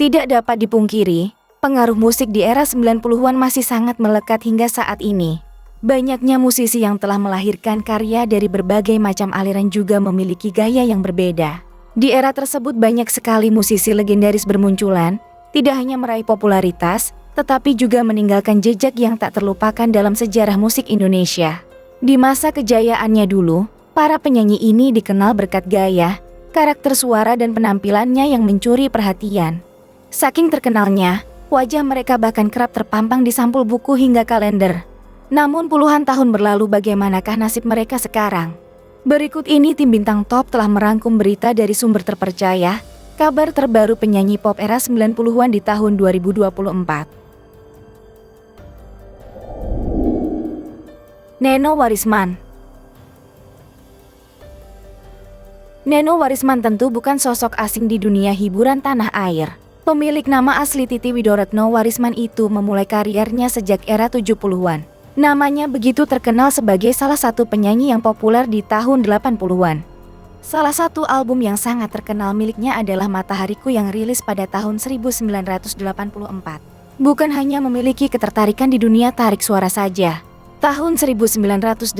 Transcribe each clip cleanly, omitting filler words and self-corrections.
Tidak dapat dipungkiri, pengaruh musik di era 90-an masih sangat melekat hingga saat ini. Banyaknya musisi yang telah melahirkan karya dari berbagai macam aliran juga memiliki gaya yang berbeda. Di era tersebut banyak sekali musisi legendaris bermunculan, tidak hanya meraih popularitas, tetapi juga meninggalkan jejak yang tak terlupakan dalam sejarah musik Indonesia. Di masa kejayaannya dulu, para penyanyi ini dikenal berkat gaya, karakter suara dan penampilannya yang mencuri perhatian. Saking terkenalnya, wajah mereka bahkan kerap terpampang di sampul buku hingga kalender. Namun puluhan tahun berlalu, bagaimanakah nasib mereka sekarang? Berikut ini tim Bintang Top telah merangkum berita dari sumber terpercaya, kabar terbaru penyanyi pop era 90-an di tahun 2024. Neno Warisman. Neno Warisman tentu bukan sosok asing di dunia hiburan tanah air. Pemilik nama asli Titi Widoretno Warisman itu memulai karirnya sejak era 70-an. Namanya begitu terkenal sebagai salah satu penyanyi yang populer di tahun 80-an. Salah satu album yang sangat terkenal miliknya adalah Matahariku yang rilis pada tahun 1984. Bukan hanya memiliki ketertarikan di dunia tarik suara saja. Tahun 1988,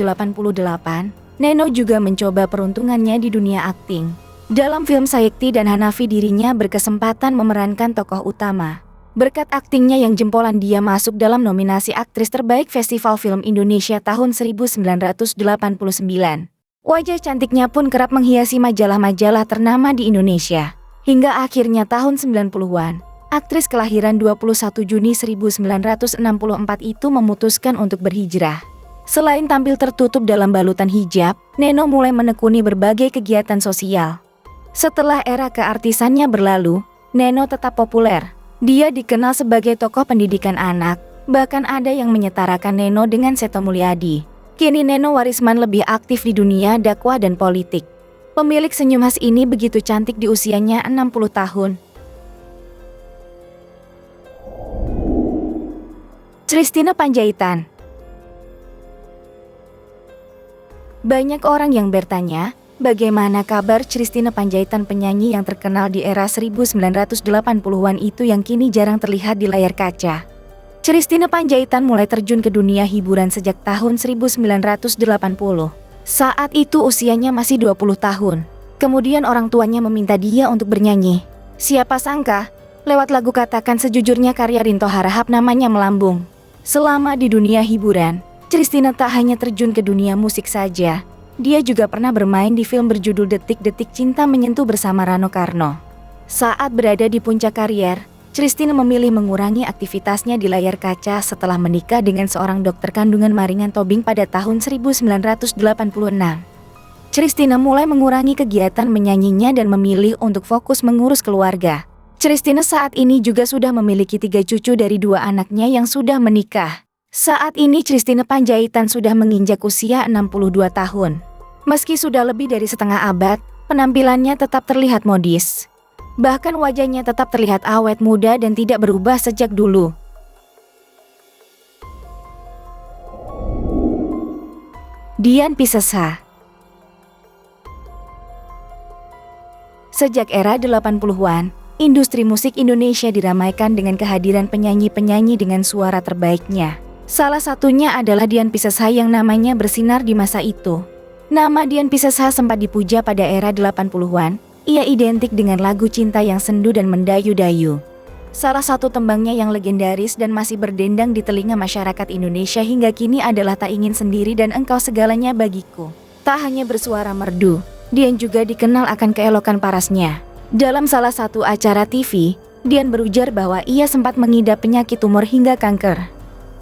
Neno juga mencoba peruntungannya di dunia akting. Dalam film Sayekti dan Hanafi dirinya berkesempatan memerankan tokoh utama. Berkat aktingnya yang jempolan dia masuk dalam nominasi aktris terbaik Festival Film Indonesia tahun 1989. Wajah cantiknya pun kerap menghiasi majalah-majalah ternama di Indonesia. Hingga akhirnya tahun 90-an, aktris kelahiran 21 Juni 1964 itu memutuskan untuk berhijrah. Selain tampil tertutup dalam balutan hijab, Neno mulai menekuni berbagai kegiatan sosial. Setelah era keartisannya berlalu, Neno tetap populer. Dia dikenal sebagai tokoh pendidikan anak, bahkan ada yang menyetarakan Neno dengan Seto Mulyadi. Kini Neno Warisman lebih aktif di dunia dakwah dan politik. Pemilik senyum khas ini begitu cantik di usianya 60 tahun. Christina Panjaitan. Banyak orang yang bertanya, bagaimana kabar Christina Panjaitan, penyanyi yang terkenal di era 1980-an itu yang kini jarang terlihat di layar kaca. Christina Panjaitan mulai terjun ke dunia hiburan sejak tahun 1980. Saat itu usianya masih 20 tahun. Kemudian orang tuanya meminta dia untuk bernyanyi. Siapa sangka, lewat lagu Katakan Sejujurnya karya Rinto Harahap namanya melambung. Selama di dunia hiburan, Christina tak hanya terjun ke dunia musik saja. Dia juga pernah bermain di film berjudul Detik-Detik Cinta Menyentuh bersama Rano Karno. Saat berada di puncak karier, Christina memilih mengurangi aktivitasnya di layar kaca setelah menikah dengan seorang dokter kandungan Maringan Tobing pada tahun 1986. Christina mulai mengurangi kegiatan menyanyinya dan memilih untuk fokus mengurus keluarga. Christina saat ini juga sudah memiliki 3 cucu dari 2 anaknya yang sudah menikah. Saat ini Christina Panjaitan sudah menginjak usia 62 tahun. Meski sudah lebih dari setengah abad, penampilannya tetap terlihat modis. Bahkan wajahnya tetap terlihat awet muda dan tidak berubah sejak dulu. Dian Piscesa. Sejak era 80-an, industri musik Indonesia diramaikan dengan kehadiran penyanyi-penyanyi dengan suara terbaiknya. Salah satunya adalah Dian Piscesa yang namanya bersinar di masa itu. Nama Dian Piscesa sempat dipuja pada era 80-an. Ia identik dengan lagu cinta yang sendu dan mendayu-dayu. Salah satu tembangnya yang legendaris dan masih berdendang di telinga masyarakat Indonesia hingga kini adalah Tak Ingin Sendiri dan Engkau Segalanya Bagiku. Tak hanya bersuara merdu, Dian juga dikenal akan keelokan parasnya. Dalam salah satu acara TV, Dian berujar bahwa ia sempat mengidap penyakit tumor hingga kanker.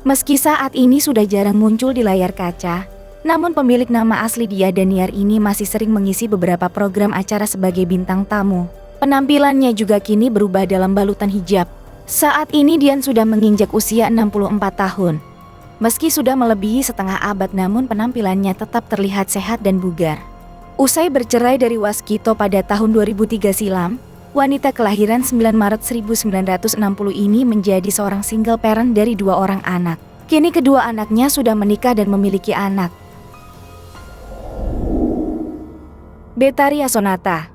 Meski saat ini sudah jarang muncul di layar kaca, namun pemilik nama asli Dia Daniar ini masih sering mengisi beberapa program acara sebagai bintang tamu. Penampilannya juga kini berubah dalam balutan hijab. Saat ini Dian sudah menginjak usia 64 tahun. Meski sudah melebihi setengah abad, namun penampilannya tetap terlihat sehat dan bugar. Usai bercerai dari Waskito pada tahun 2003 silam, wanita kelahiran 9 Maret 1960 ini menjadi seorang single parent dari 2 orang anak. Kini kedua anaknya sudah menikah dan memiliki anak. Betharia Sonata.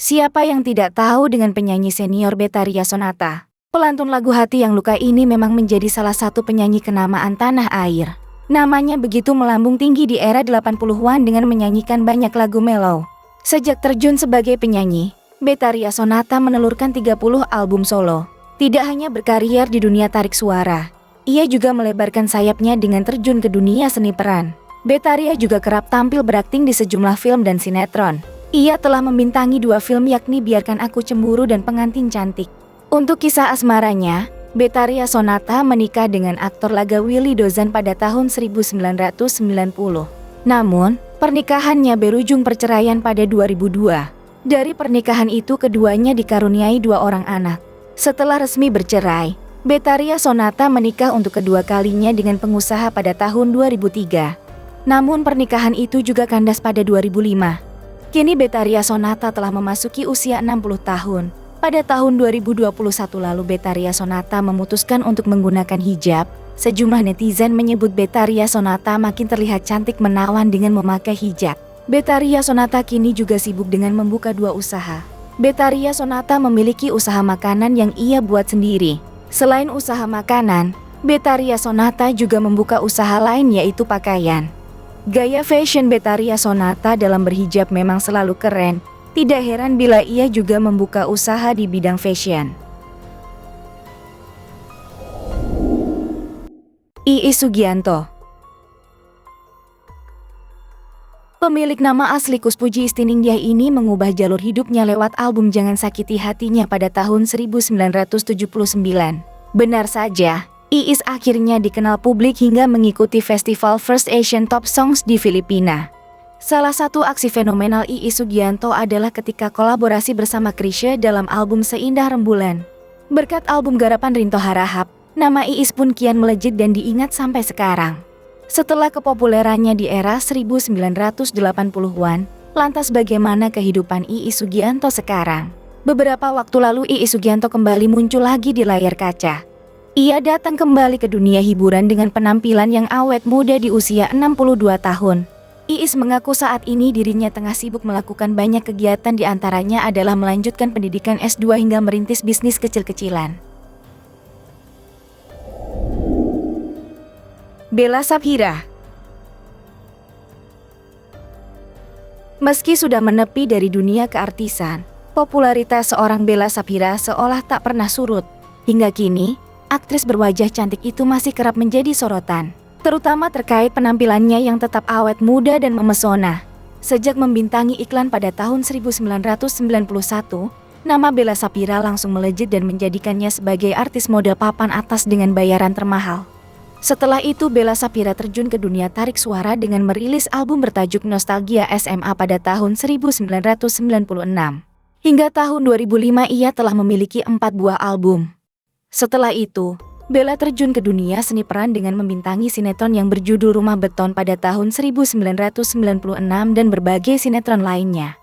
Siapa yang tidak tahu dengan penyanyi senior Betharia Sonata? Pelantun lagu Hati Yang Luka ini memang menjadi salah satu penyanyi kenamaan tanah air. Namanya begitu melambung tinggi di era 80-an dengan menyanyikan banyak lagu mellow. Sejak terjun sebagai penyanyi, Betharia Sonata menelurkan 30 album solo. Tidak hanya berkarier di dunia tarik suara, ia juga melebarkan sayapnya dengan terjun ke dunia seni peran. Betharia juga kerap tampil berakting di sejumlah film dan sinetron. Ia telah membintangi 2 film yakni Biarkan Aku Cemburu dan Pengantin Cantik. Untuk kisah asmaranya, Betharia Sonata menikah dengan aktor laga Willy Dozan pada tahun 1990. Namun, pernikahannya berujung perceraian pada 2002. Dari pernikahan itu keduanya dikaruniai 2 orang anak. Setelah resmi bercerai, Betharia Sonata menikah untuk kedua kalinya dengan pengusaha pada tahun 2003. Namun pernikahan itu juga kandas pada 2005. Kini Betharia Sonata telah memasuki usia 60 tahun. Pada tahun 2021 lalu Betharia Sonata memutuskan untuk menggunakan hijab. Sejumlah netizen menyebut Betharia Sonata makin terlihat cantik menawan dengan memakai hijab. Betharia Sonata kini juga sibuk dengan membuka 2 usaha. Betharia Sonata memiliki usaha makanan yang ia buat sendiri. Selain usaha makanan, Betharia Sonata juga membuka usaha lain yaitu pakaian. Gaya fashion Betharia Sonata dalam berhijab memang selalu keren. Tidak heran bila ia juga membuka usaha di bidang fashion. Iis Sugianto. Pemilik nama asli Kuspuji Istiningtyah ini mengubah jalur hidupnya lewat album Jangan Sakiti Hatinya pada tahun 1979. Benar saja, Iis akhirnya dikenal publik hingga mengikuti festival First Asian Top Songs di Filipina. Salah satu aksi fenomenal Iis Sugianto adalah ketika kolaborasi bersama Chrisye dalam album Seindah Rembulan. Berkat album garapan Rinto Harahap, nama Iis pun kian melejit dan diingat sampai sekarang. Setelah kepopulerannya di era 1980-an, lantas bagaimana kehidupan Iis Sugianto sekarang? Beberapa waktu lalu Iis Sugianto kembali muncul lagi di layar kaca. Ia datang kembali ke dunia hiburan dengan penampilan yang awet muda di usia 62 tahun. Iis mengaku saat ini dirinya tengah sibuk melakukan banyak kegiatan, diantaranya adalah melanjutkan pendidikan S2 hingga merintis bisnis kecil-kecilan. Bella Saphira. Meski sudah menepi dari dunia keartisan, popularitas seorang Bella Saphira seolah tak pernah surut. Hingga kini, aktris berwajah cantik itu masih kerap menjadi sorotan, terutama terkait penampilannya yang tetap awet muda dan memesona. Sejak membintangi iklan pada tahun 1991, nama Bella Saphira langsung melejit dan menjadikannya sebagai artis model papan atas dengan bayaran termahal. Setelah itu Bella Saphira terjun ke dunia tarik suara dengan merilis album bertajuk Nostalgia SMA pada tahun 1996. Hingga tahun 2005 ia telah memiliki 4 buah album. Setelah itu, Bella terjun ke dunia seni peran dengan membintangi sinetron yang berjudul Rumah Beton pada tahun 1996 dan berbagai sinetron lainnya.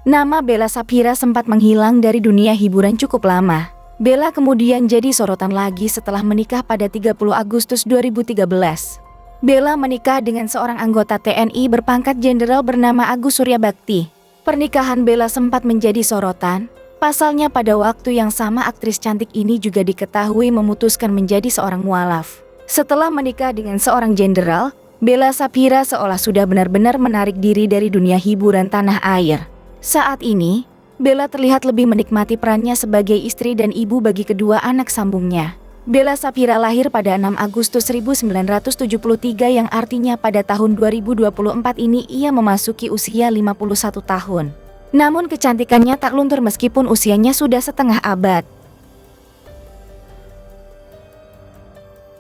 Nama Bella Saphira sempat menghilang dari dunia hiburan cukup lama. Bella kemudian jadi sorotan lagi setelah menikah pada 30 Agustus 2013. Bella menikah dengan seorang anggota TNI berpangkat jenderal bernama Agus Suryabakti. Pernikahan Bella sempat menjadi sorotan. Pasalnya pada waktu yang sama aktris cantik ini juga diketahui memutuskan menjadi seorang mualaf. Setelah menikah dengan seorang jenderal, Bella Saphira seolah sudah benar-benar menarik diri dari dunia hiburan tanah air. Saat ini, Bella terlihat lebih menikmati perannya sebagai istri dan ibu bagi kedua anak sambungnya. Bella Saphira lahir pada 6 Agustus 1973 yang artinya pada tahun 2024 ini ia memasuki usia 51 tahun. Namun kecantikannya tak luntur meskipun usianya sudah setengah abad.